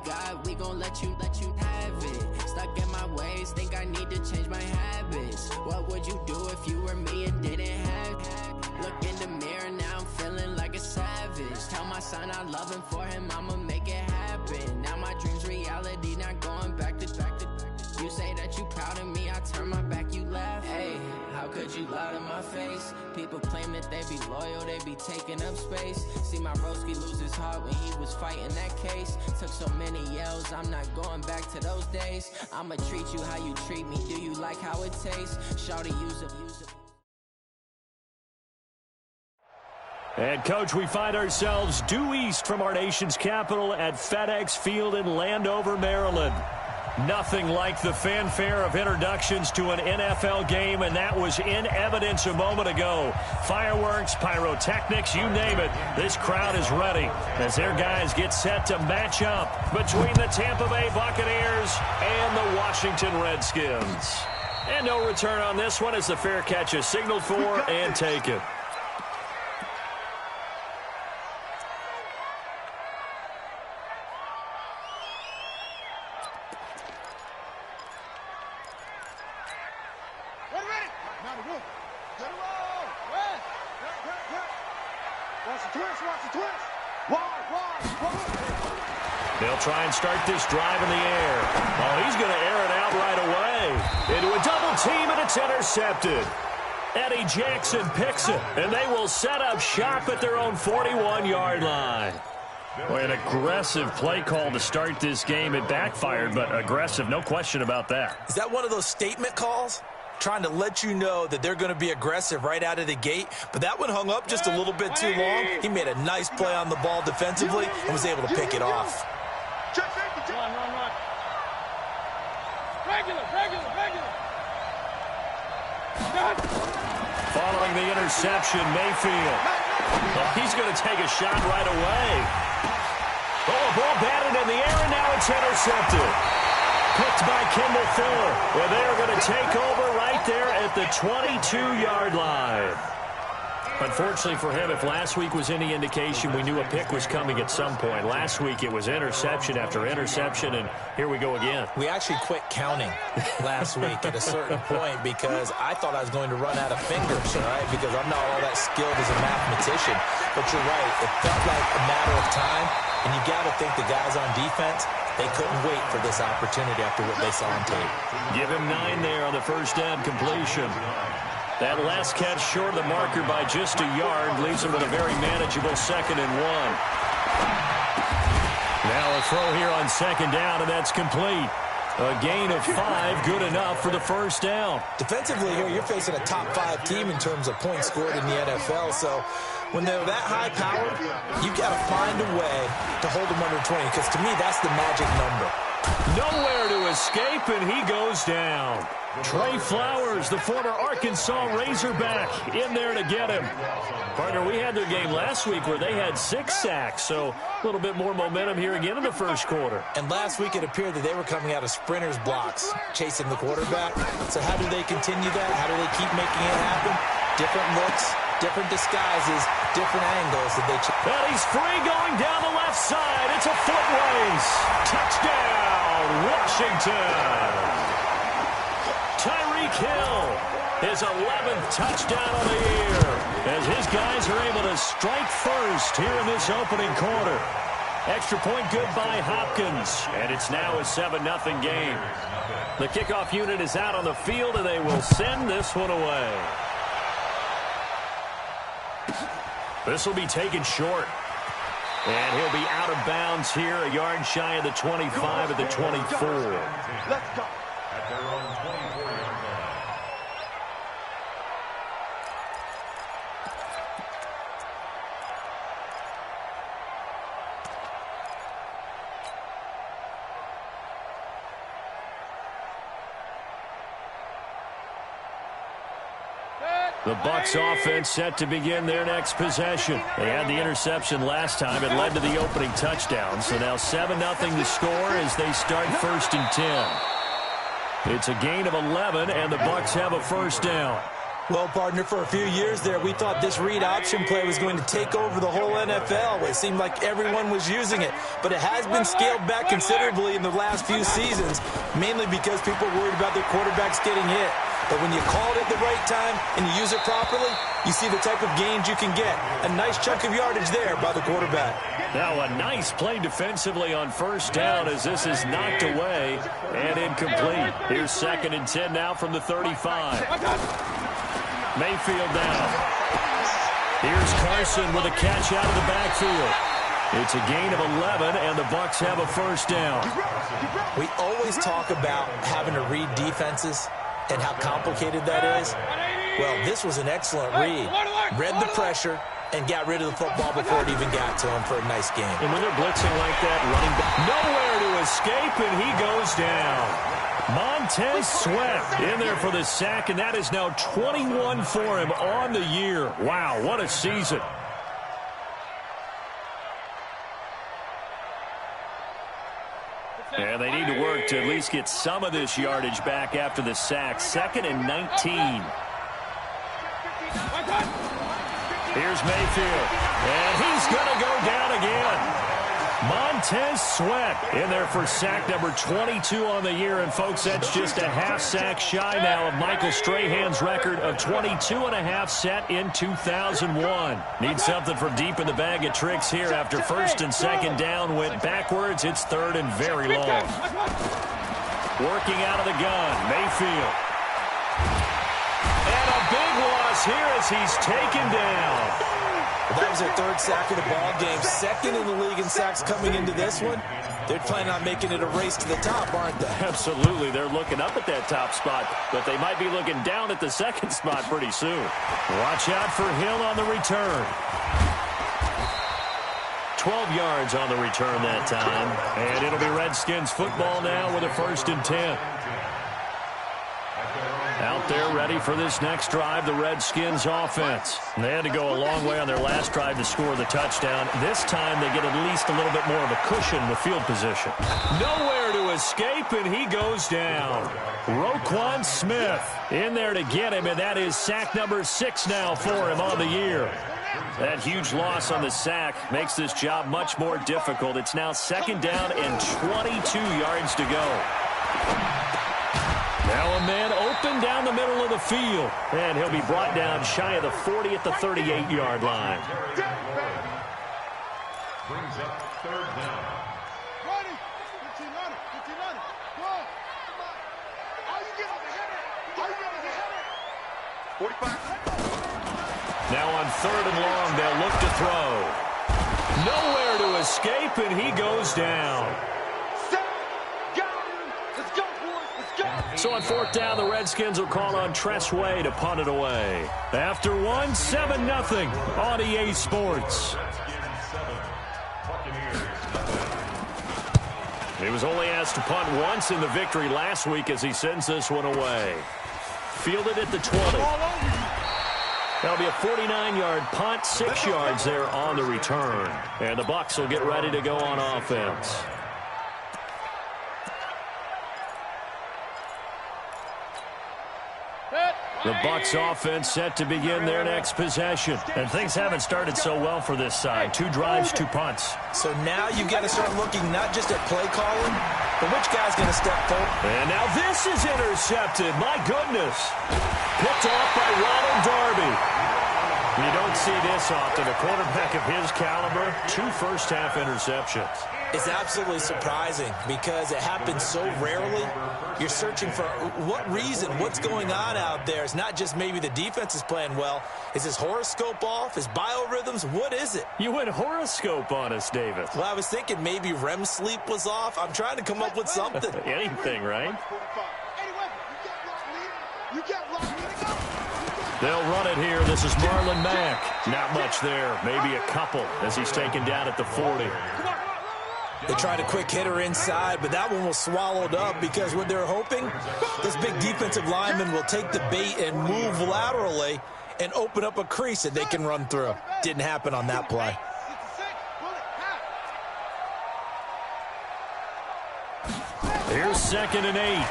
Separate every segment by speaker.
Speaker 1: God, we gon' let you have it. Stuck in my ways, think I need to change my habits. What would you do if you were me and didn't have it? Look in the mirror, now I'm feeling like a savage. Tell my son I love him, for him I'ma make it happen. Now my dream's reality, not going back to. You say that you proud of me, I turn my back, you laugh. Hey, how could you lie to my face? People claim that they be loyal, they be taking up space. See my broski lose his heart when he was fighting that case. Took so many yells, I'm not going back to those days. I'ma treat you how you treat me, do you like how it tastes? Shawty, use it.
Speaker 2: And, Coach, we find ourselves due east from our nation's capital at FedEx Field in Landover, Maryland. Nothing like the fanfare of introductions to an NFL game, and that was in evidence a moment ago. Fireworks, pyrotechnics, you name it. This crowd is ready as their guys get set to match up between the Tampa Bay Buccaneers and the Washington Redskins. And no return on this one as the fair catch is signaled for and taken.
Speaker 3: They'll try and start this drive in the air. Oh, he's going to air it out right away. Into a double team, and it's intercepted. Eddie Jackson picks it, and they will set up shop at their own 41-yard line. Boy, an aggressive play call to start this game. It backfired, but aggressive, no question about that.
Speaker 4: Is that one of those statement calls? Trying to let you know that they're going to be aggressive right out of the gate, but that one hung up just a little bit too long. He made a nice play on the ball defensively and was able to pick it off.
Speaker 5: Run. Regular.
Speaker 3: Following the interception, Mayfield. Well, he's going to take a shot right away. Oh, a ball batted in the air, and now it's intercepted. Picked by Kendall Fuller. Well, they are going to take over right there at the 22-yard line. Unfortunately for him, if last week was any indication, we knew a pick was coming at some point. Last week it was interception after interception, and here we go again.
Speaker 4: We actually quit counting last week at a certain point because I thought I was going to run out of fingers, all right, because I'm not all that skilled as a mathematician. But you're right, it felt like a matter of time, and you got to think the guys on defense, they couldn't wait for this opportunity after what they saw on tape.
Speaker 3: Give him 9 there on the first down completion. That last catch short of the marker by just a yard leaves him with a very manageable 2nd and 1. Now a throw here on 2nd down, and that's complete. A gain of 5, good enough for the first down.
Speaker 4: Defensively here, you're facing a top 5 team in terms of points scored in the NFL, so when they're that high powered, you've got to find a way to hold them under 20, because to me, that's the magic number.
Speaker 3: Nowhere to escape, and he goes down. Trey Flowers, the former Arkansas Razorback, in there to get him. Partner, we had their game last week where they had 6 sacks, so a little bit more momentum here again in the first quarter.
Speaker 4: And last week it appeared that they were coming out of sprinters blocks, chasing the quarterback. So how do they continue that? How do they keep making it happen? Different looks, different disguises, different angles that they check.
Speaker 3: And he's free going down the left side. It's a foot race. Touchdown, Washington. Tyreek Hill, his 11th touchdown of the year, as his guys are able to strike first here in this opening quarter. Extra point good by Hopkins, and it's now a 7-0 game. The kickoff unit is out on the field, and they will send this one away. This will be taken short. And he'll be out of bounds here, a yard shy of the 25 at the 24.
Speaker 5: Let's go.
Speaker 6: At their own 24-yard line.
Speaker 3: The Bucs offense set to begin their next possession. They had the interception last time. It led to the opening touchdown. So now 7-0 to score as they start 1st and 10. It's a gain of 11, and the Bucs have a first down.
Speaker 4: Well, partner, for a few years there, we thought this read option play was going to take over the whole NFL. It seemed like everyone was using it, but it has been scaled back considerably in the last few seasons, mainly because people are worried about their quarterbacks getting hit. But when you call it at the right time and you use it properly, you see the type of gains you can get. A nice chunk of yardage there by the quarterback.
Speaker 2: Now a nice play defensively on first down as this is knocked away and incomplete. Here's 2nd and 10 now from the 35. Mayfield down. Here's Carson with a catch out of the backfield. It's a gain of 11, and the Bucs have a first down.
Speaker 4: We always talk about having to read defenses and how complicated that is. Well, this was an excellent read. Read the pressure and got rid of the football before it even got to him for a nice gain.
Speaker 2: And when they're blitzing like that, running back, nowhere to escape, and he goes down. Montez Sweat in there for the sack, and that is now 21 for him on the year. Wow, what a season. And they need to work to at least get some of this yardage back after the sack. 2nd and 19. Here's Mayfield, and he's going to go down again. Montez Sweat in there for sack number 22 on the year. And, folks, that's just a half sack shy now of Michael Strahan's record of 22.5 set in 2001. Need something from deep in the bag of tricks here after 1st and 2nd down went backwards. It's 3rd and very long. Working out of the gun, Mayfield. And a big loss here as he's taken down.
Speaker 4: Well, that was their 3rd sack of the ball game. 2nd in the league in sacks coming into this one. They're planning on making it a race to the top, aren't they?
Speaker 2: Absolutely. They're looking up at that top spot, but they might be looking down at the 2nd spot pretty soon. Watch out for Hill on the return. 12 yards on the return that time. And it'll be Redskins football now with a 1st and 10. Out there ready for this next drive, the Redskins offense. They had to go a long way on their last drive to score the touchdown. This time they get at least a little bit more of a cushion with field position. Nowhere to escape, and he goes down. Roquan Smith in there to get him, and that is sack number 6 now for him on the year. That huge loss on the sack makes this job much more difficult. It's now 2nd down and 22 yards to go. Now a man open down the middle of the field. And he'll be brought down shy of the 40 at the 38-yard line.
Speaker 6: Brings up 3rd down.
Speaker 5: 45.
Speaker 2: Now on 3rd and long, they'll look to throw. Nowhere to escape, and he goes down. So on 4th down, the Redskins will call on Tress Way to punt it away. After one, 7-0 on EA Sports. He was only asked to punt once in the victory last week as he sends this one away. Fielded at the 20. That'll be a 49-yard punt, 6 yards there on the return. And the Bucs will get ready to go on offense. The Bucs offense set to begin their next possession. And things haven't started so well for this side. 2 drives, 2 punts.
Speaker 4: So now you've got to start looking not just at play calling, but which guy's going to step forward.
Speaker 2: And now this is intercepted. My goodness. Picked off by Ronald Darby. You don't see this often. A quarterback of his caliber, 2 first-half interceptions.
Speaker 4: It's absolutely surprising because it happens so rarely. You're searching for what reason, what's going on out there. It's not just maybe the defense is playing well. Is his horoscope off? His biorhythms? What is it?
Speaker 2: You went horoscope on us, David.
Speaker 4: Well, I was thinking maybe REM sleep was off. I'm trying to come up with something.
Speaker 2: Anything, right? They'll run it here. This is Marlon Mack. Not much there. Maybe a couple as he's taken down at the 40.
Speaker 4: They tried a quick hitter inside, but that one was swallowed up because what they're hoping, this big defensive lineman will take the bait and move laterally and open up a crease that they can run through. Didn't happen on that play.
Speaker 2: Here's 2nd and 8.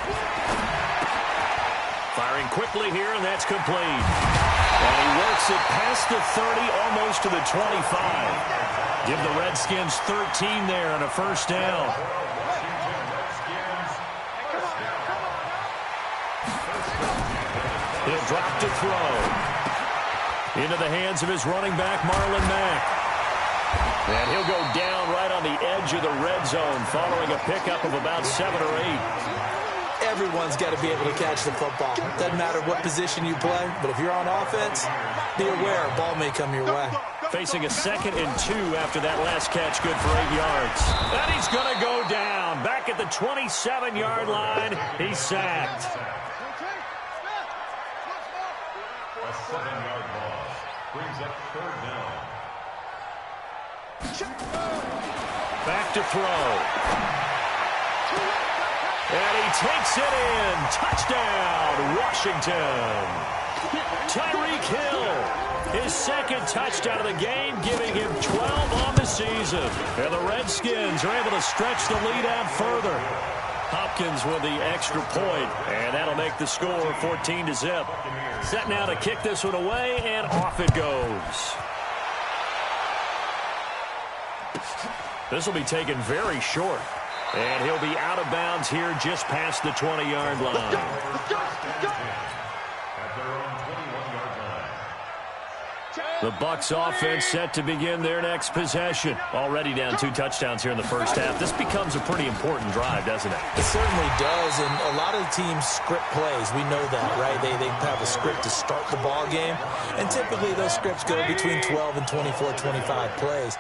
Speaker 2: Firing quickly here, and that's complete. And he works it past the 30, almost to the 25. Give the Redskins 13 there and a first down. He'll drop to throw. Into the hands of his running back, Marlon Mack. And he'll go down right on the edge of the red zone following a pickup of about 7 or 8.
Speaker 4: Everyone's got to be able to catch the football. Doesn't matter what position you play, but if you're on offense, be aware a ball may come your way.
Speaker 2: Facing a 2nd and 2 after that last catch, good for 8 yards. And he's going to go down. Back at the 27-yard line, he's sacked.
Speaker 6: A 7-yard loss brings up 3rd down.
Speaker 2: Back to throw. And he takes it in. Touchdown, Washington. Tyreek Hill, his 2nd touchdown of the game, giving him 12 on the season. And the Redskins are able to stretch the lead out further. Hopkins with the extra point, and that'll make the score 14-0. Set now to kick this one away, and off it goes. This will be taken very short. And he'll be out of bounds here just past the 20-yard line. The Bucs offense set to begin their next possession. Already down 2 touchdowns here in the first half. This becomes a pretty important drive, doesn't it?
Speaker 4: It certainly does, and a lot of teams script plays. We know that, right? They have a script to start the ball game, and typically those scripts go between 12 and 24, 25 plays.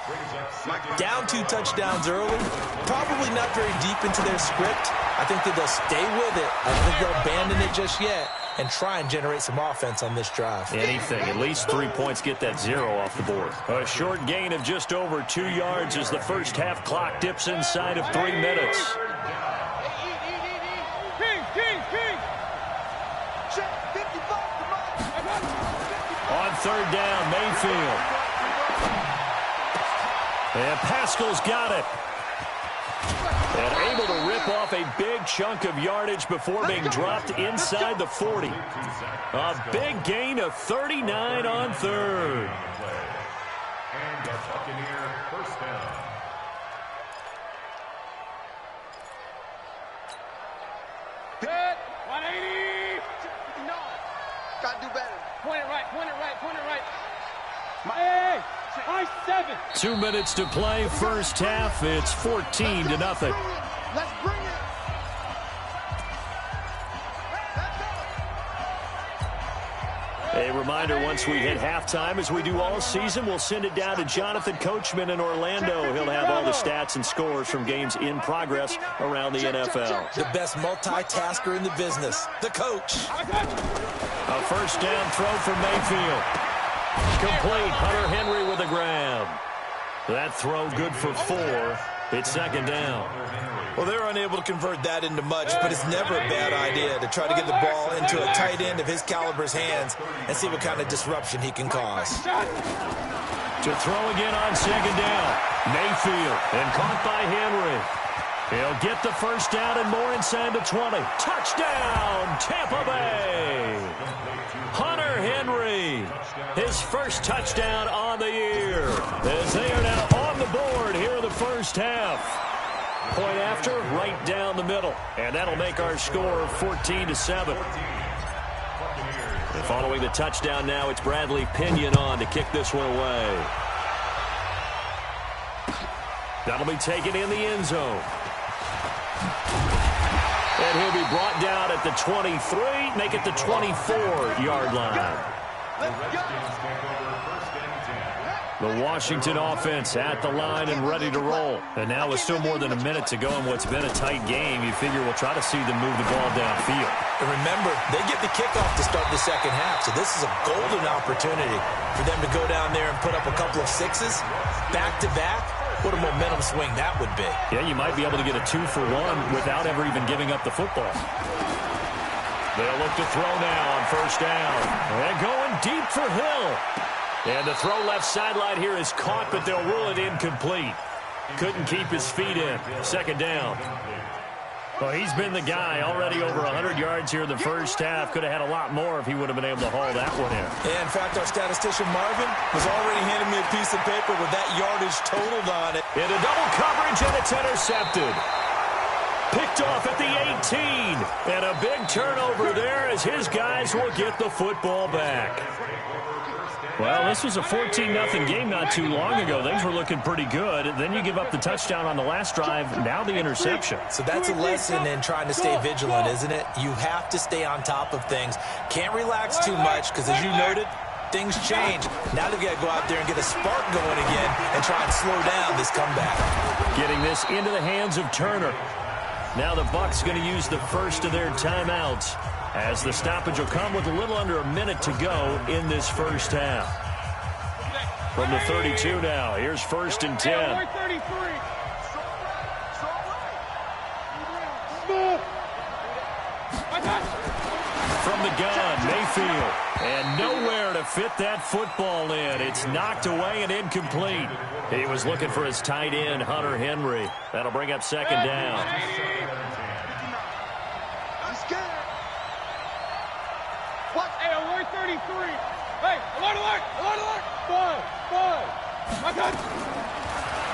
Speaker 4: Down 2 touchdowns early, probably not very deep into their script. I think that they'll stay with it. I don't think they'll abandon it just yet and try and generate some offense on this drive.
Speaker 2: Anything. At least 3 points get that 0 off the board. A short gain of just over 2 yards as the first half clock dips inside of 3 minutes. On 3rd down, Mayfield. And Pascal's got it. And able to rip off a big chunk of yardage before being dropped inside the 40. A big gain of 39 on 3rd.
Speaker 6: And a Buccaneer first down.
Speaker 5: Dead. 180. Gotta do better. Point it right, point it right, point it right. Hey, high 7.
Speaker 2: 2 minutes to play, first half. It's 14-0.
Speaker 5: Let's bring it.
Speaker 2: A reminder, once we hit halftime, as we do all season, we'll send it down to Jonathan Coachman in Orlando. He'll have all the stats and scores from games in progress around the NFL.
Speaker 4: The best multitasker in the business, the coach.
Speaker 2: A first down throw for Mayfield. Complete. Hunter Henry with a grab. That throw good for 4. It's 2nd down.
Speaker 4: Well, they're unable to convert that into much, but it's never a bad idea to try to get the ball into a tight end of his caliber's hands and see what kind of disruption he can cause.
Speaker 2: To throw again on 2nd down. Mayfield, and caught by Henry. He'll get the first down and more inside the 20. Touchdown, Tampa Bay. Hunter Henry, his first touchdown on the year, as they are now on the board here in the first half. Point after, right down the middle. And that'll make our score 14-7. And following the touchdown now, it's Bradley Pinion on to kick this one away. That'll be taken in the end zone. And he'll be brought down at the 23, make it the 24-yard line. The Washington offense at the line and ready to roll. And now with still more than a minute to go in what's been a tight game, you figure we'll try to see them move the ball downfield.
Speaker 4: And remember, they get the kickoff to start the second half, so this is a golden opportunity for them to go down there and put up a couple of 6s back-to-back. What a momentum swing that would be.
Speaker 2: Yeah, you might be able to get a 2-for-1 without ever even giving up the football. They'll look to throw now on first down. And going deep for Hill. And the throw left sideline here is caught, but they'll rule it incomplete. Couldn't keep his feet in. 2nd down. Well, he's been the guy. Already over 100 yards here in the first half. Could have had a lot more if he would have been able to haul that one in.
Speaker 4: Yeah, in fact, our statistician Marvin was already handing me a piece of paper with that yardage totaled on it.
Speaker 2: Into double coverage, and it's intercepted. Picked off at the 18. And a big turnover there as his guys will get the football back. Well, this was a 14-0 game not too long ago. Things were looking pretty good. Then you give up the touchdown on the last drive. Now the interception.
Speaker 4: So that's a lesson in trying to stay vigilant, isn't it? You have to stay on top of things. Can't relax too much because, as you noted, things change. Now they've got to go out there and get a spark going again and try and slow down this comeback.
Speaker 2: Getting this into the hands of Turner. Now the Bucs going to use the first of their timeouts, as the stoppage will come with a little under a minute to go in this first half. From the 32 now, here's 1st and 10. From the gun, Mayfield. And nowhere to fit that football in. It's knocked away and incomplete. He was looking for his tight end, Hunter Henry. That'll bring up 2nd down.
Speaker 5: What? Hey, alert 33. Hey, alert, alert, alert, alert. Five. My God.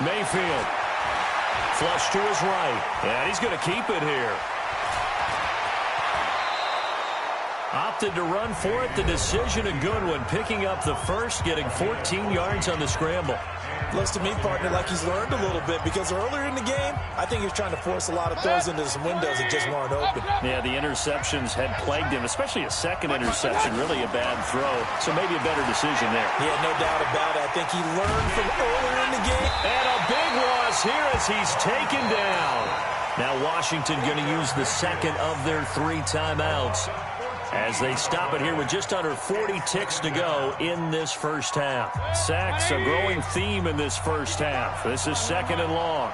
Speaker 2: Mayfield. Flush to his right. And he's going to keep it here. Opted to run for it. The decision a good one. Picking up the first, getting 14 yards on the scramble.
Speaker 4: Looks to me, partner, like he's learned a little bit because earlier in the game, I think he was trying to force a lot of throws into some windows that just weren't open.
Speaker 2: Yeah, the interceptions had plagued him, especially a second interception, really a bad throw. So maybe a better decision there.
Speaker 4: Yeah, no doubt about it. I think he learned from earlier in the game.
Speaker 2: And a big loss here as he's taken down. Now Washington going to use the second of their 3 timeouts, as they stop it here with just under 40 ticks to go in this first half. Sacks, a growing theme in this first half. This is 2nd and long.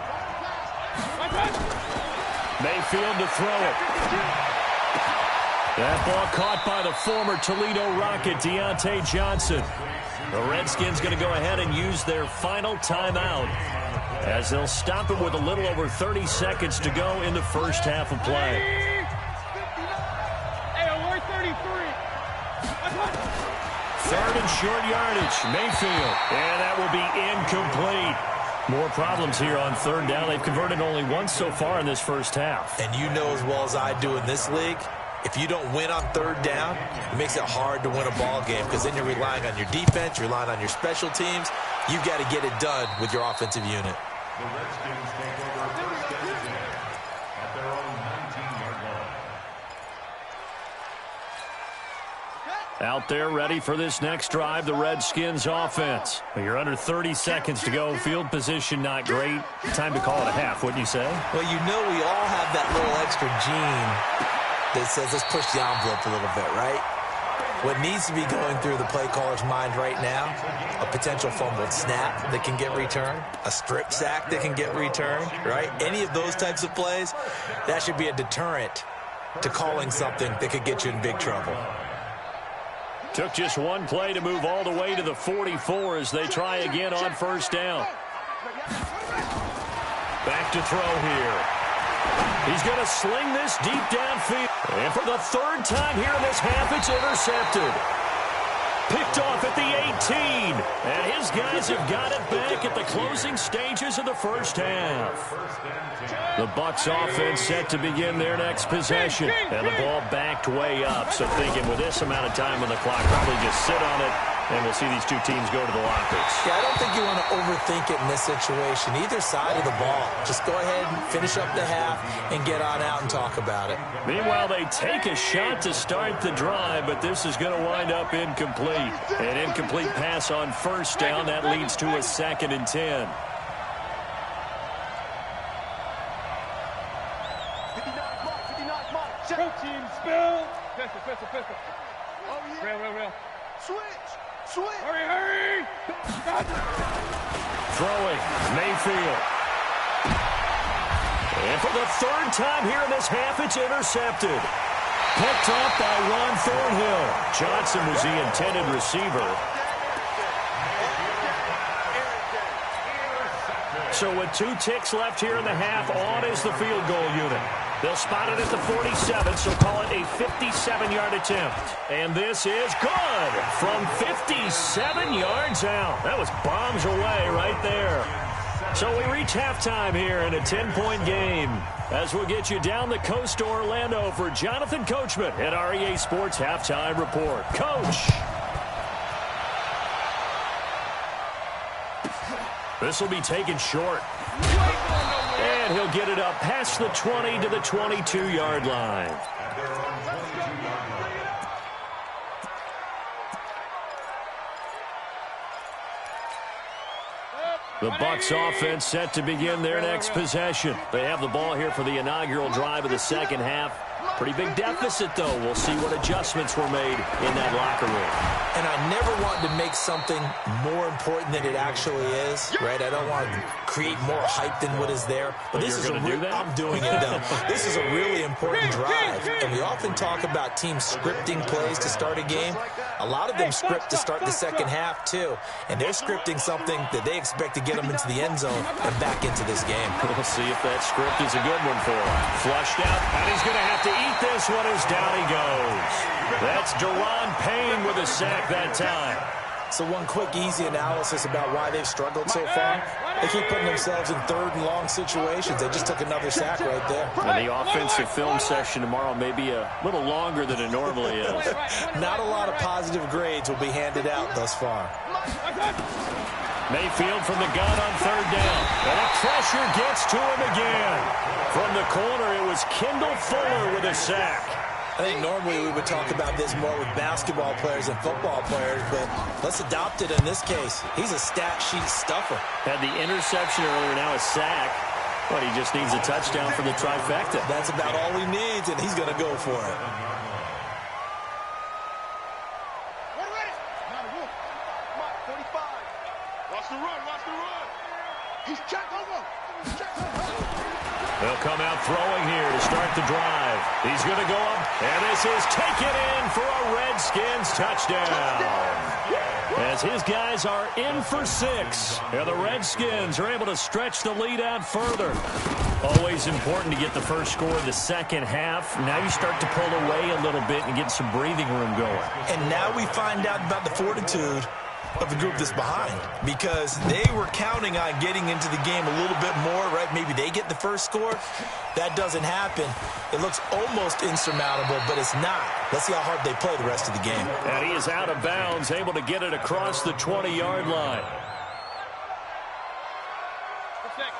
Speaker 2: Mayfield to throw it. That ball caught by the former Toledo Rocket, Deontay Johnson. The Redskins going to go ahead and use their final timeout, as they'll stop it with a little over 30 seconds to go in the first half of play. 3rd and short yardage. Mayfield. And that will be incomplete. More problems here on 3rd down. They've converted only once so far in this first half.
Speaker 4: And you know as well as I do in this league, if you don't win on 3rd down, it makes it hard to win a ball game, because then you're relying on your defense, you're relying on your special teams. You've got to get it done with your offensive unit.
Speaker 6: The Redskins take over 1st and 10 at their own 19-yard line.
Speaker 2: Out there ready for this next drive, the Redskins offense. You're under 30 seconds to go. Field position not great. Time to call it a half, wouldn't you say?
Speaker 4: Well, you know we all have that little extra gene that says let's push the envelope a little bit, right? What needs to be going through the play caller's mind right now, a potential fumbled snap that can get returned, a strip sack that can get returned, right? Any of those types of plays, that should be a deterrent to calling something that could get you in big trouble.
Speaker 2: Took just one play to move all the way to the 44 as they try again on 1st down. Back to throw here. He's going to sling this deep downfield. And for the 3rd time here in this half, it's intercepted. Picked off at the 18. And his guys have got it back at the closing stages of the first half. The Bucs offense set to begin their next possession. And the ball backed way up. So thinking with this amount of time on the clock, probably just sit on it, and we'll see these two teams go to the lockers.
Speaker 4: Yeah, I don't think you want to overthink it in this situation. Either side of the ball. Just go ahead and finish up the half and get on out and talk about it.
Speaker 2: Meanwhile, they take a shot to start the drive, but this is going to wind up incomplete. An incomplete pass on 1st down. That leads to a 2nd and 10.
Speaker 5: 59, team spill. Pistol. Oh, yeah. Real. Switch. Hurry.
Speaker 2: Throwing, Mayfield. And for the 3rd time here in this half, it's intercepted. Picked off by Ron Thornhill. Johnson was the intended receiver. So with 2 ticks left here in the half, on is the field goal unit. They'll spot it at the 47, so call it a 57-yard attempt. And this is good from 57 yards out. That was bombs away right there. So we reach halftime here in a 10-point game. As we'll get you down the coast to Orlando for Jonathan Coachman at REA Sports Halftime Report. Coach. This will be taken short. And he'll get it up past the 20 to the 22-yard line. The Bucs offense set to begin their next possession. They have the ball here for the inaugural drive of the second half. Pretty big deficit, though. We'll see what adjustments were made in that locker room.
Speaker 4: And I never want to make something more important than it actually is, right? I don't want to create more hype than what is there. But this is I'm doing it, though. This is a really important drive. And we often talk about teams scripting plays to start a game. A lot of them script to start the second half, too. And they're scripting something that they expect to get them into the end zone and back into this game.
Speaker 2: We'll see if that script is a good one for him. Flushed out, and he's going to have to eat this one as down he goes. That's Deron Payne with a sack that time.
Speaker 4: So one quick, easy analysis about why they've struggled so far. They keep putting themselves in third and long situations. They just took another sack right there.
Speaker 2: And the offensive film session tomorrow may be a little longer than it normally is.
Speaker 4: Not a lot of positive grades will be handed out thus far.
Speaker 2: Mayfield from the gun on third down. And the pressure gets to him again. From the corner, it was Kendall Fuller with a sack.
Speaker 4: I think normally we would talk about this more with basketball players and football players, but let's adopt it in this case. He's a stat sheet stuffer.
Speaker 2: Had the interception earlier, now a sack. But he just needs a touchdown for the trifecta.
Speaker 4: That's about all he needs, and he's going to go for it.
Speaker 2: They'll come out throwing here to start the drive. He's going to go up, and this is taken in for a Redskins touchdown. As his guys are in for 6, and the Redskins are able to stretch the lead out further. Always important to get the first score of the second half. Now you start to pull away a little bit and get some breathing room going.
Speaker 4: And now we find out about the fortitude of the group that's behind, because they were counting on getting into the game a little bit more, right? Maybe they get the first score. That doesn't happen. It looks almost insurmountable, but it's not. Let's see how hard they play the rest of the game.
Speaker 2: And he is out of bounds, able to get it across the 20-yard line.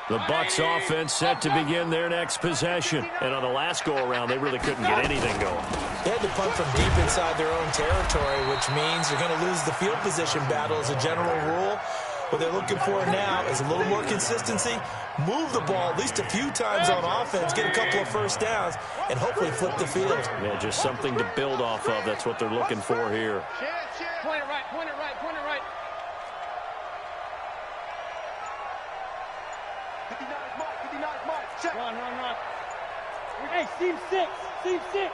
Speaker 2: The Bucs offense set to begin their next possession. And on the last go-around, they really couldn't get anything going.
Speaker 4: They had to punt from deep inside their own territory, which means they're going to lose the field position battle as a general rule. What they're looking for now is a little more consistency, move the ball at least a few times on offense, get a couple of first downs, and hopefully flip the field.
Speaker 2: Yeah, just something to build off of. That's what they're looking for here.
Speaker 5: Point it right, point it right, point it right. 59 is Mike, 59 is Mike. Check. Run. Hey, seam 6, seam 6.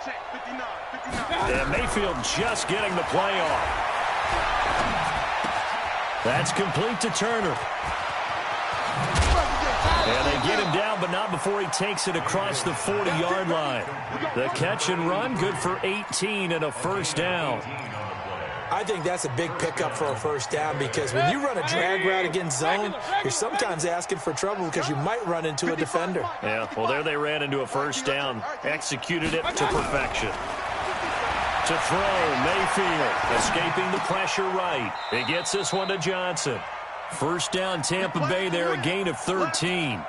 Speaker 5: Check, 59, 59.
Speaker 2: And Mayfield just getting the play off. That's complete to Turner. And they get him down, but not before he takes it across the 40-yard line. The catch and run, good for 18 and a first down.
Speaker 4: I think that's a big pickup for a first down, because when you run a drag route against zone, you're sometimes asking for trouble because you might run into a defender.
Speaker 2: Yeah, well, there they ran into a first down, executed it to perfection. To throw, Mayfield, escaping the pressure right. It gets this one to Johnson. First down, Tampa Bay there, a gain of 13.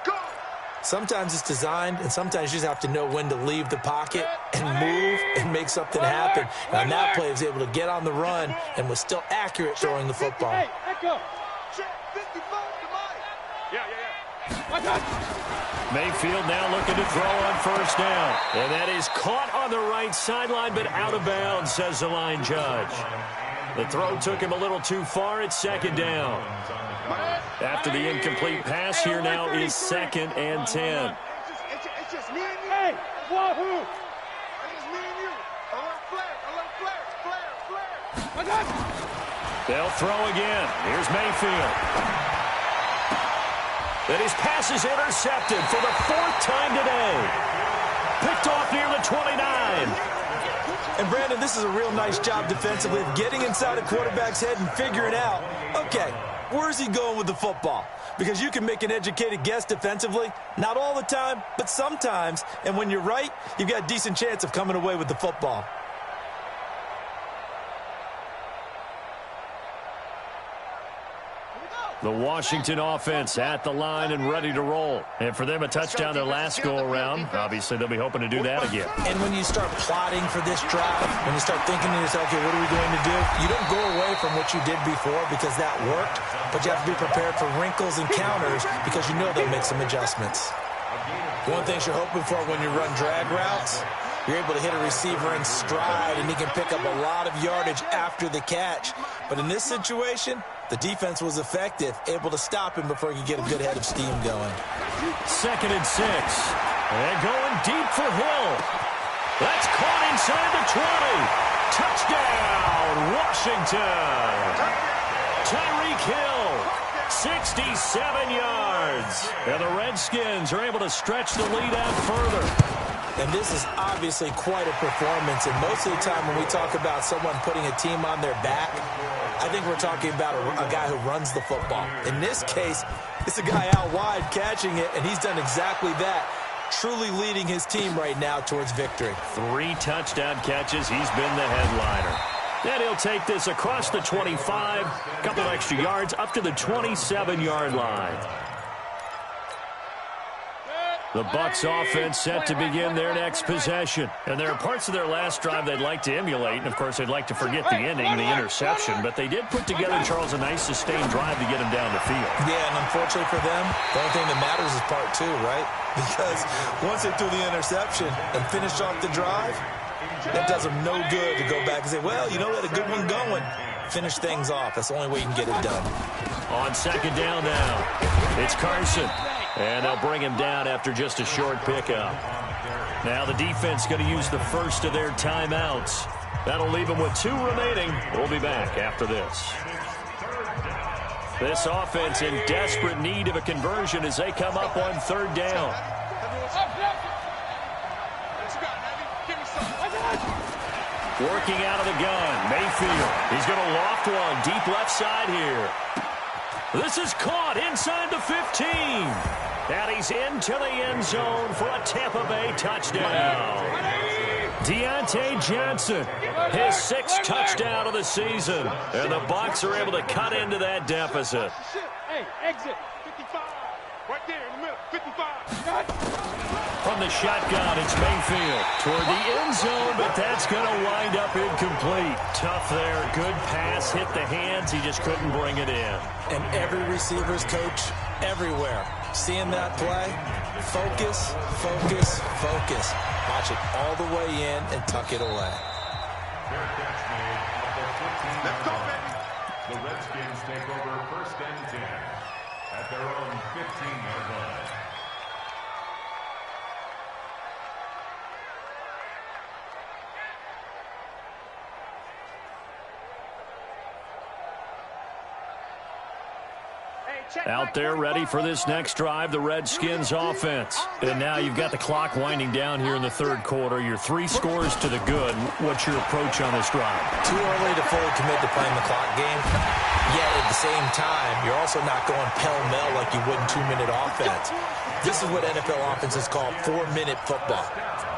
Speaker 4: Sometimes it's designed, and sometimes you just have to know when to leave the pocket and move and make something happen. And on that play, he was able to get on the run and was still accurate throwing the football.
Speaker 5: Hey, let go.
Speaker 2: Mayfield now looking to throw on first down. And that is caught on the right sideline, but out of bounds, says the line judge. The throw took him a little too far. It's second down. After the incomplete pass, here now is 2nd and 10.
Speaker 5: It's just me and you. Hey, wahoo! It's just me and you. A little flare.
Speaker 2: They'll throw again. Here's Mayfield. And his pass is intercepted for the 4th time today. Picked off near the 29.
Speaker 4: And, Brandon, this is a real nice job defensively of getting inside a quarterback's head and figuring out, okay, where's he going with the football? Because you can make an educated guess defensively. Not all the time, but sometimes. And when you're right, you've got a decent chance of coming away with the football.
Speaker 2: The Washington offense at the line and ready to roll. And for them, a touchdown their last go-around. Obviously, they'll be hoping to do that again.
Speaker 4: And when you start plotting for this drive, when you start thinking to yourself, okay, what are we going to do? You don't go away from what you did before because that worked, but you have to be prepared for wrinkles and counters because you know they'll make some adjustments. One thing you're hoping for when you run drag routes, you're able to hit a receiver in stride, and he can pick up a lot of yardage after the catch. But in this situation, the defense was effective, able to stop him before he could get a good head of steam going.
Speaker 2: 2nd and 6. And going deep for Hill. That's caught inside the 20. Touchdown, Washington. Tyreek Hill, 67 yards. And the Redskins are able to stretch the lead out further.
Speaker 4: And this is obviously quite a performance. And most of the time when we talk about someone putting a team on their back, I think we're talking about a guy who runs the football. In this case, it's a guy out wide catching it, and he's done exactly that, truly leading his team right now towards victory.
Speaker 2: 3 touchdown catches. He's been the headliner. And he'll take this across the 25, a couple of extra yards, up to the 27-yard line. The Bucs offense set to begin their next possession. And there are parts of their last drive they'd like to emulate. And, of course, they'd like to forget the ending, the interception. But they did put together, Charles, a nice sustained drive to get him down the field.
Speaker 4: Yeah, and unfortunately for them, the only thing that matters is part 2, right? Because once they threw the interception and finished off the drive, that does them no good to go back and say, well, you know, we had a good one going. Finish things off. That's the only way you can get it done.
Speaker 2: On 2nd down now, it's Carson. And they'll bring him down after just a short pickup. Now the defense going to use the first of their timeouts. That'll leave them with 2 remaining. We'll be back after this. This offense in desperate need of a conversion as they come up on 3rd down. Working out of the gun, Mayfield. He's going to loft one deep left side here. This is caught inside the 15. And he's into the end zone for a Tampa Bay touchdown. Deontay Johnson, his 6th touchdown of the season. And the Bucs are able to cut into that deficit.
Speaker 5: Hey, exit, 55. Right there in the middle, 55.
Speaker 2: From the shotgun, it's Mayfield toward the end zone, but that's going to wind up incomplete. Tough there. Good pass, hit the hands. He just couldn't bring it in.
Speaker 4: And every receiver's coach everywhere, seeing that play, focus, focus, focus. Watch it all the way in and tuck it away.
Speaker 5: Let's go, baby.
Speaker 6: The Redskins take over 1st and 10 at their own 15-yard line.
Speaker 2: Out there ready for this next drive, the Redskins offense. And now you've got the clock winding down here in the 3rd quarter. You're 3 scores to the good. What's your approach on this drive?
Speaker 4: Too early to fully commit to playing the clock game. Yet at the same time, you're also not going pell-mell like you would in 2-minute offense. This is what NFL offenses call 4-minute football.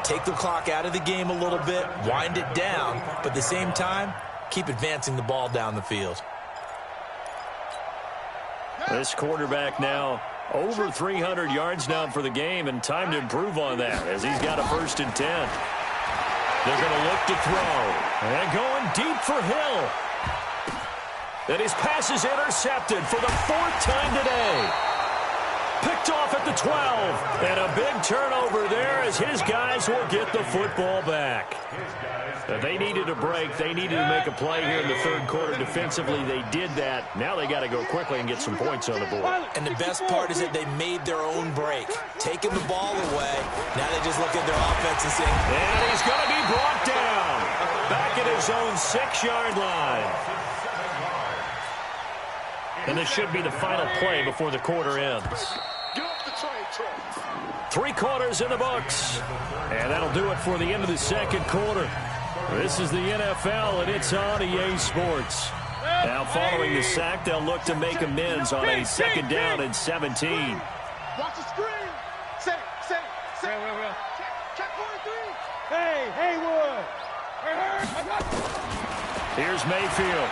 Speaker 4: Take the clock out of the game a little bit, wind it down, but at the same time, keep advancing the ball down the field.
Speaker 2: This quarterback now over 300 yards now for the game, and time to improve on that as he's got a 1st and 10. They're going to look to throw. And going deep for Hill. And his pass is intercepted for the 4th time today. Picked off at the 12. And a big turnover there as his guys will get the football back. They needed a break. They needed to make a play here in the 3rd quarter defensively. They did that. Now they got to go quickly and get some points on the board.
Speaker 4: And the best part is that they made their own break. Taking the ball away. Now they just look at their offense and say,
Speaker 2: and he's going to be brought down. Back at his own 6-yard line. And this should be the final play before the quarter ends. 3 quarters in the books. And that'll do it for the end of the second quarter. This is the NFL, and it's on EA Sports. Now, following the sack, they'll look to make amends on a 2nd down and 17.
Speaker 5: Watch the screen. Say. Check 43. Hey, Haywood.
Speaker 2: Here's Mayfield.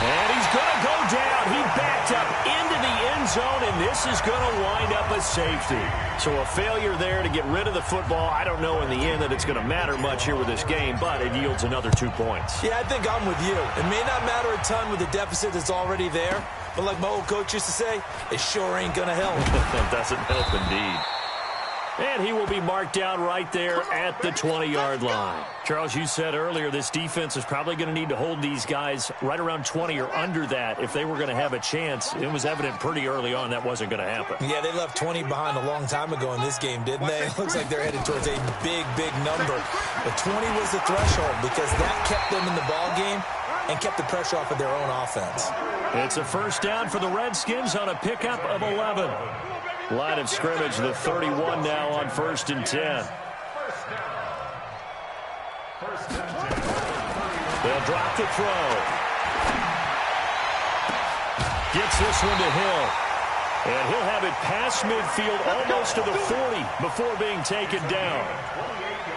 Speaker 2: And he's going to go down. He backed up into the end zone, and this is going to wind up a safety. So a failure there to get rid of the football. I don't know in the end that it's going to matter much here with this game, but it yields another 2 points.
Speaker 4: Yeah, I think I'm with you. It may not matter a ton with the deficit that's already there, but like my old coach used to say, it sure ain't going to help.
Speaker 2: That doesn't help indeed. And he will be marked down right there at the 20-yard line. Charles, you said earlier this defense is probably going to need to hold these guys right around 20 or under that if they were going to have a chance. It was evident pretty early on that wasn't going to happen.
Speaker 4: Yeah, they left 20 behind a long time ago in this game, didn't they? It looks like they're headed towards a big, big number. But 20 was the threshold because that kept them in the ball game and kept the pressure off of their own offense.
Speaker 2: It's a 1st down for the Redskins on a pickup of 11. Line of scrimmage, the 31 now on 1st and 10. They'll drop the throw. Gets this one to Hill. And he'll have it past midfield almost to the 40 before being taken down.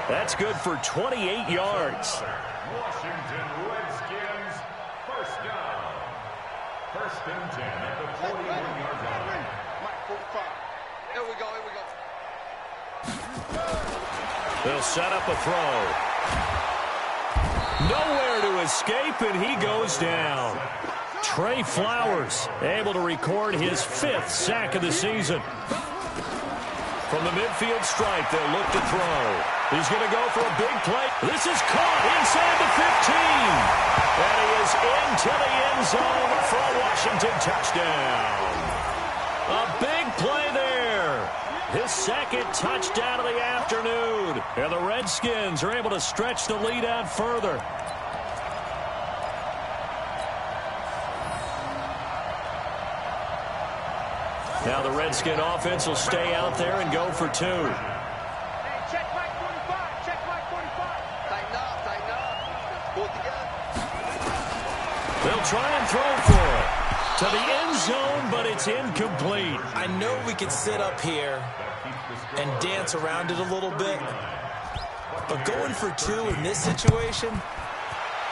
Speaker 2: That's good for 28 yards.
Speaker 6: Washington Redskins, 1st down. 1st and 10 at the 41-yard line.
Speaker 5: Here we go.
Speaker 2: They'll set up a throw. Nowhere to escape, and he goes down. Trey Flowers able to record his 5th sack of the season. From the midfield stripe, they'll look to throw. He's going to go for a big play. This is caught inside the 15. And he is into the end zone for a Washington touchdown. A big play there. His 2nd touchdown of the afternoon. And the Redskins are able to stretch the lead out further. Now the Redskin offense will stay out there and go for 2.
Speaker 5: Check Mike 45. Check Mike 45. Tighten up. Pull it together.
Speaker 2: They'll try and throw for it. To the end zone, but it's incomplete.
Speaker 4: I know we could sit up here and dance around it a little bit, but going for 2 in this situation,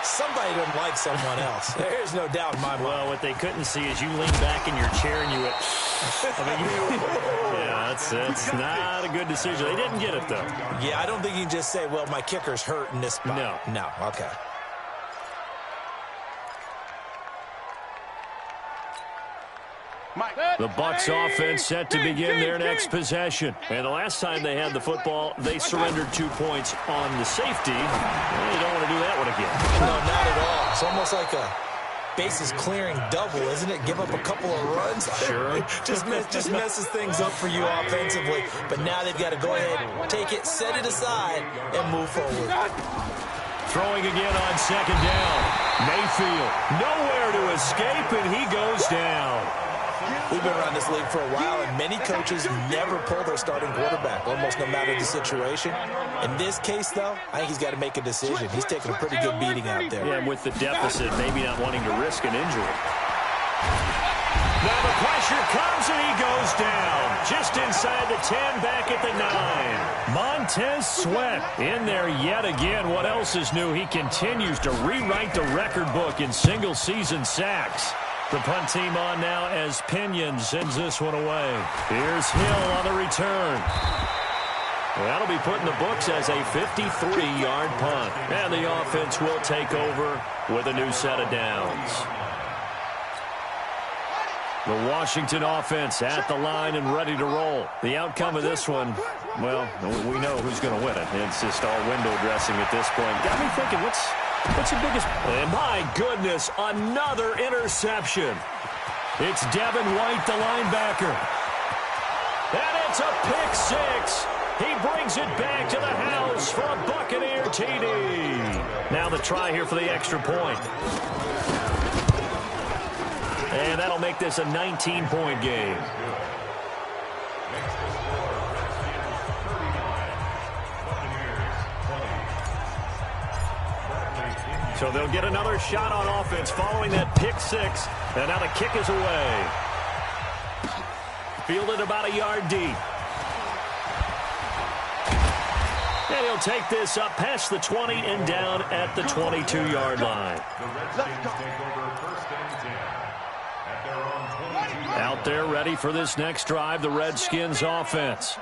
Speaker 4: somebody doesn't like someone else. There's no doubt in my mind.
Speaker 2: Well, what they couldn't see is you lean back in your chair and you went, yeah, that's not a good decision. They didn't get it, though.
Speaker 4: Yeah, I don't think you can just say, well, my kicker's hurt in this spot. No, okay.
Speaker 2: The Bucs offense set to begin their next possession. And the last time they had the football, they surrendered 2 points on the safety. Well, you don't want to do that one again.
Speaker 4: No, not at all. It's almost like a bases clearing double, isn't it? Give up a couple of runs.
Speaker 2: Sure.
Speaker 4: just messes things up for you offensively. But now they've got to go ahead, take it, set it aside, and move forward.
Speaker 2: Throwing again on 2nd down. Mayfield, nowhere to escape, and he goes down.
Speaker 4: We've been around this league for a while, and many coaches never pull their starting quarterback, almost no matter the situation. In this case, though, I think he's got to make a decision. He's taking a pretty good beating out there.
Speaker 2: Yeah, with the deficit, maybe not wanting to risk an injury. Now the pressure comes, and he goes down. Just inside the 10, back at the 9. Montez Sweat in there yet again. What else is new? He continues to rewrite the record book in single-season sacks. The punt team on now as Pinion sends this one away. Here's Hill on the return. That'll be put in the books as a 53-yard punt. And the offense will take over with a new set of downs. The Washington offense at the line and ready to roll. The outcome of this one, well, we know who's going to win it. It's just all window dressing at this point. Got me thinking, what's the biggest? And my goodness, another interception. It's Devin White, the linebacker. And it's a pick 6. He brings it back to the house for a Buccaneer TD. Now the try here for the extra point. And that'll make this a 19-point game. So they'll get another shot on offense following that pick six. And now the kick is away. Fielded about a yard deep. And he'll take this up past the 20 and down at the 22-yard line. Out there ready for this next drive, the Redskins offense.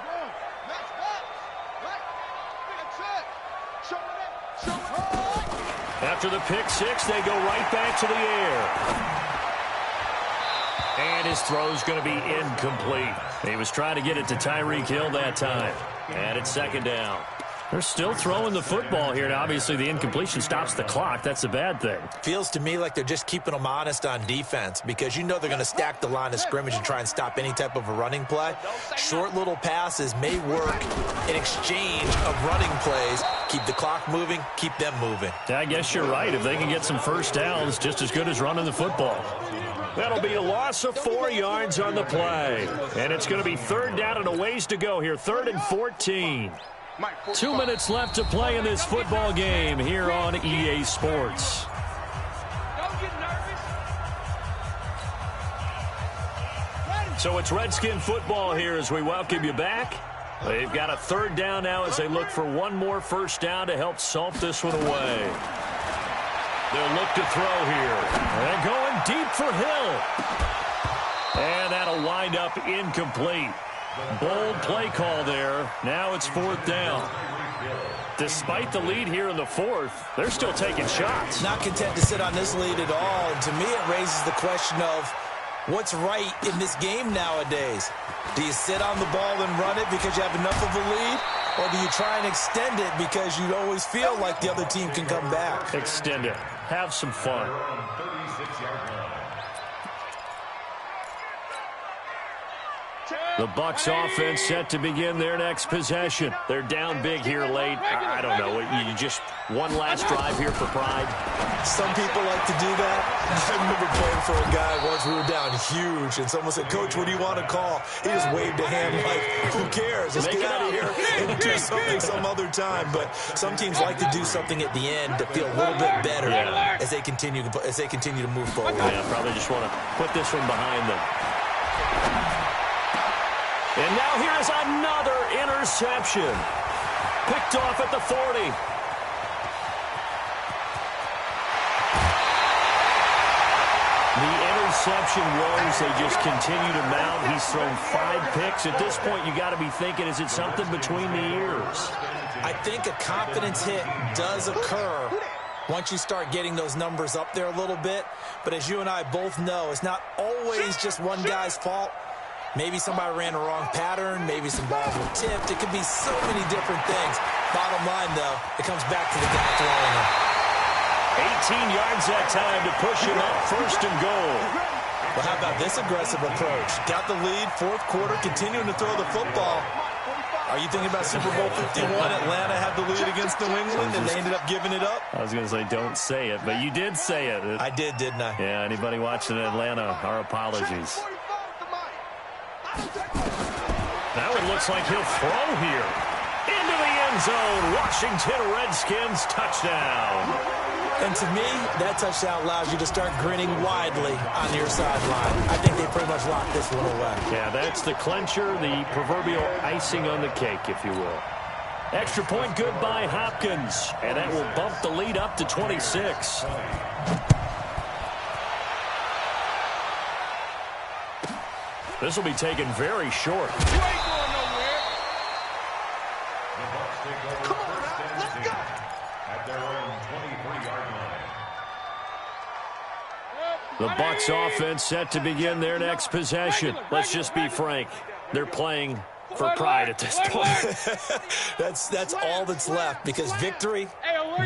Speaker 2: After the pick six, they go right back to the air. And his throw's going to be incomplete. He was trying to get it to Tyreek Hill that time. And it's second down. They're still throwing the football here. Now, obviously, the incompletion stops the clock. That's a bad thing.
Speaker 4: Feels to me like they're just keeping them honest on defense because you know they're going to stack the line of scrimmage and try and stop any type of a running play. Short little passes may work in exchange of running plays. Keep the clock moving, keep them moving.
Speaker 2: I guess you're right. If they can get some first downs, just as good as running the football. That'll be a loss of 4 yards on the play. And it's going to be third down and a ways to go here. 3rd and 14. 2 minutes left to play in this football game here on EA Sports. So it's Redskin football here as we welcome you back. They've got a third down now as they look for one more first down to help salt this one away. They'll look to throw here. They're going deep for Hill. And that'll wind up incomplete. Bold play call there. Now it's 4th down. Despite the lead here in the 4th, they're still taking shots.
Speaker 4: Not content to sit on this lead at all. And to me, it raises the question of what's right in this game nowadays. Do you sit on the ball and run it because you have enough of a lead? Or do you try and extend it because you always feel like the other team can come back?
Speaker 2: Extend it. Have some fun. The Bucs offense set to begin their next possession. They're down big here late. I don't know. You just one last drive here for pride.
Speaker 4: Some people like to do that. I remember playing for a guy once. We were down huge, and someone said, "Coach, what do you want to call?" He just waved a hand like, "Who cares? Let's get out of here and do something some other time." But some teams like to do something at the end to feel a little bit better as they continue to move forward.
Speaker 2: Yeah, probably just want to put this one behind them. And now here's another interception. Picked off at the 40. The interception woes, they just continue to mount. He's thrown 5 picks. At this point, you got to be thinking, is it something between the ears?
Speaker 4: I think a confidence hit does occur once you start getting those numbers up there a little bit. But as you and I both know, it's not always just one guy's fault. Maybe somebody ran a wrong pattern. Maybe some balls were tipped. It could be so many different things. Bottom line, though, it comes back to the guy throwing it. 18 yards that time to push him up 1st and goal. Well, how about this aggressive approach? Got the lead, 4th quarter, continuing to throw the football. Are you thinking about Super Bowl 51? Atlanta had the lead against New England, and they ended up giving it up?
Speaker 2: I was going to say, don't say it, but you did say it.
Speaker 4: I did, didn't I?
Speaker 2: Yeah, anybody watching Atlanta, our apologies. Now it looks like he'll throw here. Into the end zone. Washington Redskins touchdown.
Speaker 4: And to me, that touchdown allows you to start grinning widely on your sideline. I think they pretty much locked this one away.
Speaker 2: Yeah, that's the clincher, the proverbial icing on the cake, if you will. Extra point good by Hopkins. And that will bump the lead up to 26. This will be taken very short.
Speaker 5: You ain't going nowhere. Come on, now. Let's go.
Speaker 6: At their own 23-yard line.
Speaker 2: The Bucs offense set to begin their next possession. Let's just be frank. They're playing for pride at this point.
Speaker 4: That's all that's left because victory,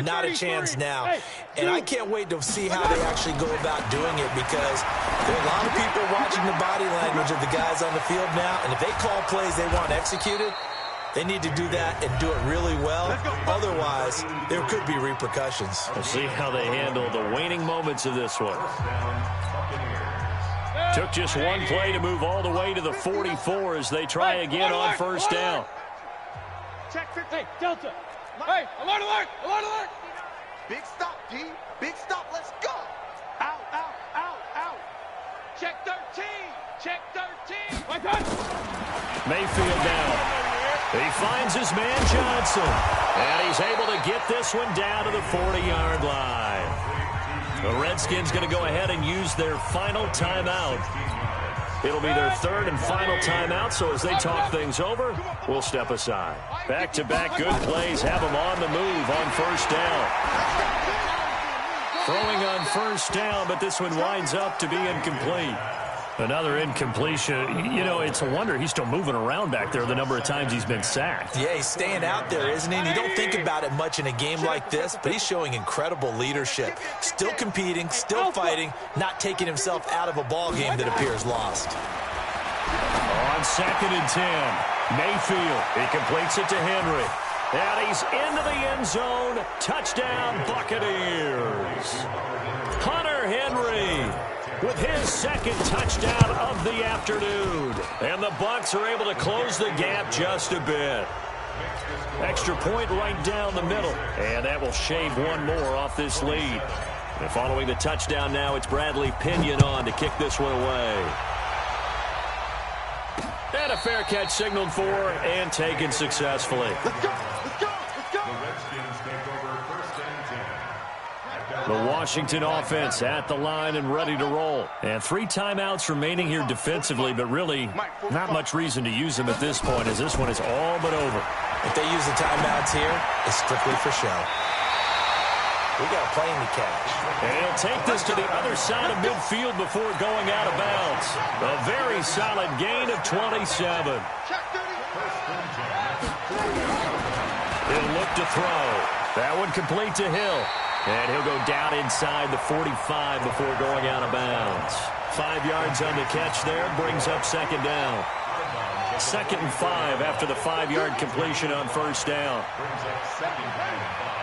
Speaker 4: not a chance now. And I can't wait to see how they actually go about doing it because there are a lot of people watching the body language of the guys on the field now. And if they call plays they want executed, they need to do that and do it really well. Otherwise, there could be repercussions.
Speaker 2: We'll see how they handle the waning moments of this one. Took just one play to move all the way to the 44 as they try again on first down.
Speaker 5: Check 50. Hey, Delta. Hey, alert, alert, alert, alert. Big stop, D. Big stop. Let's go. Out, out, out, out. Check 13. Check 13. My God.
Speaker 2: Mayfield down. He finds his man Johnson. And he's able to get this one down to the 40-yard line. The Redskins going to go ahead and use their final timeout. It'll be their third and final timeout, so as they talk things over, we'll step aside. Back-to-back good plays have them on the move on first down. Throwing on first down, but this one winds up to be incomplete. Another incompletion. You know, it's a wonder he's still moving around back there the number of times he's been sacked.
Speaker 4: Yeah, he's staying out there, isn't he? And you don't think about it much in a game like this, but he's showing incredible leadership. Still competing, still fighting, not taking himself out of a ball game that appears lost.
Speaker 2: On 2nd and 10, Mayfield. He completes it to Henry. And he's into the end zone. Touchdown, Buccaneers. Hunter Henry with his second touchdown of the afternoon. And the Bucs are able to close the gap just a bit. Extra point right down the middle. And that will shave one more off this lead. And following the touchdown now, it's Bradley Pinion on to kick this one away. And a fair catch signaled for and taken successfully.
Speaker 5: Let's go. Let's go. Let's go.
Speaker 6: The Redskins take over 1st and 10.
Speaker 2: The Washington offense at the line and ready to roll. And 3 timeouts remaining here defensively, but really not much reason to use them at this point as this one is all but over.
Speaker 4: If they use the timeouts here, it's strictly for show. We got a plane to catch.
Speaker 2: And he'll take this to the other side of midfield before going out of bounds. A very solid gain of 27. He'll look to throw. That one complete to Hill. And he'll go down inside the 45 before going out of bounds. 5 yards on the catch there, brings up 2nd down. 2nd and 5 after the 5-yard completion on first down.
Speaker 6: Brings up 2nd and 5.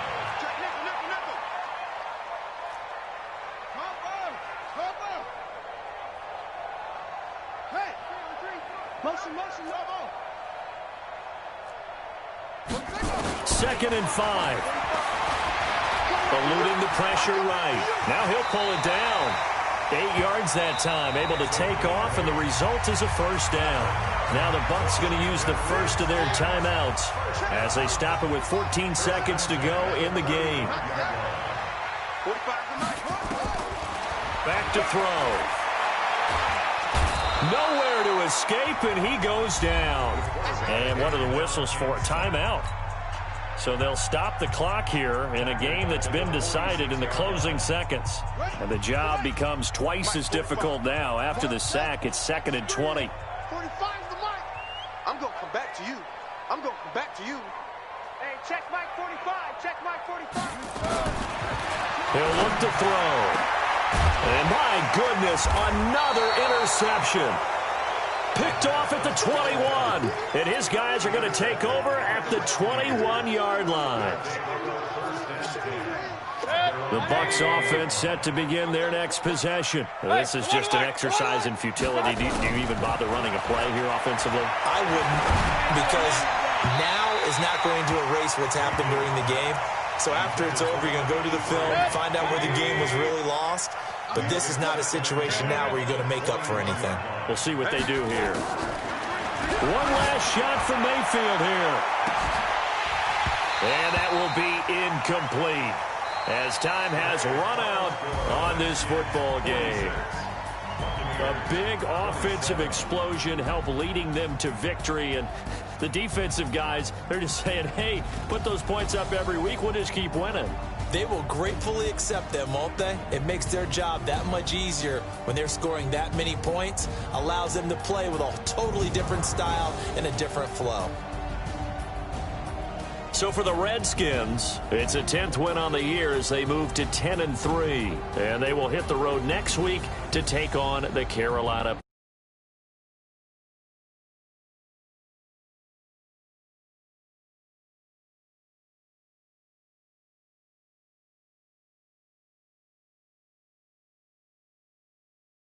Speaker 5: Motion, motion, level.
Speaker 2: 2nd and 5. Eluding the pressure right. Now he'll pull it down. 8 yards that time, able to take off, and the result is a first down. Now the Bucs going to use the first of their timeouts as they stop it with 14 seconds to go in the game. Back to throw. Nowhere to escape, and he goes down. And one of the whistles for a timeout. So they'll stop the clock here in a game that's been decided in the closing seconds. And the job becomes twice as difficult now. After the sack, it's 2nd and 20.
Speaker 5: 45's the mic. I'm going to come back to you. I'm going to come back to you. Hey, check mic 45. Check mic 45.
Speaker 2: He'll look to throw. And my goodness, another interception. Picked off at the 21. And his guys are going to take over at the 21-yard line. The Bucs offense set to begin their next possession. This is just an exercise in futility. Do you even bother running a play here offensively?
Speaker 4: I wouldn't, because now is not going to erase what's happened during the game. So after it's over, you're going to go to the film, find out where the game was really lost. But this is not a situation now where you're going to make up for anything.
Speaker 2: We'll see what they do here. One last shot from Mayfield here. And that will be incomplete as time has run out on this football game. A big offensive explosion helped leading them to victory. And the defensive guys, they're just saying, hey, put those points up every week. We'll just keep winning.
Speaker 4: They will gratefully accept them, won't they? It makes their job that much easier when they're scoring that many points. Allows them to play with a totally different style and a different flow.
Speaker 2: So for the Redskins, it's a 10th win on the year as they move to 10-3. And they will hit the road next week to take on the Carolina